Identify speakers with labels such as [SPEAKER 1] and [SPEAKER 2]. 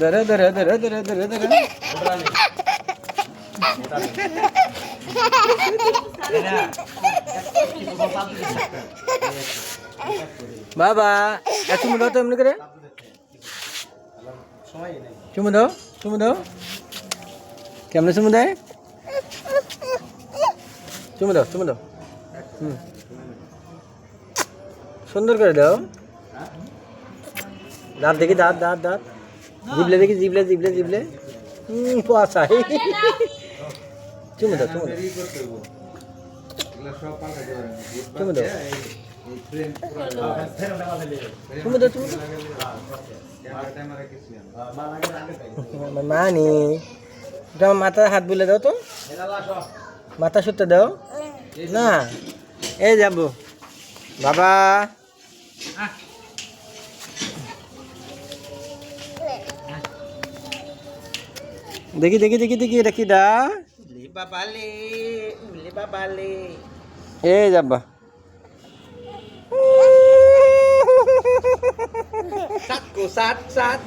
[SPEAKER 1] ধরে ধরে ধরে ধরে ধরে ধরে বাবা চুমু দাও তো এমনি করে চুমু দাও চুমু দাও কেমনে চুমু দেয় চুমু দাও চুমু দাও সুন্দর করে দাও দাঁত দেখি দাঁত দাঁত দাঁত জিবলে দেখি জিবলে জিবলে জিবলে পাশাই চুমু দাও চুমু দাও চুমু দাও চুমু দাও চুমু মানি তোমার মাথা হাত বুলে দাও তো মাথা সুতে দাও না এই যাবো বাবা দেখি দেখি দেখি দেখি এটা কি দা বাবালে বাবালে এই যাবা সাত সাত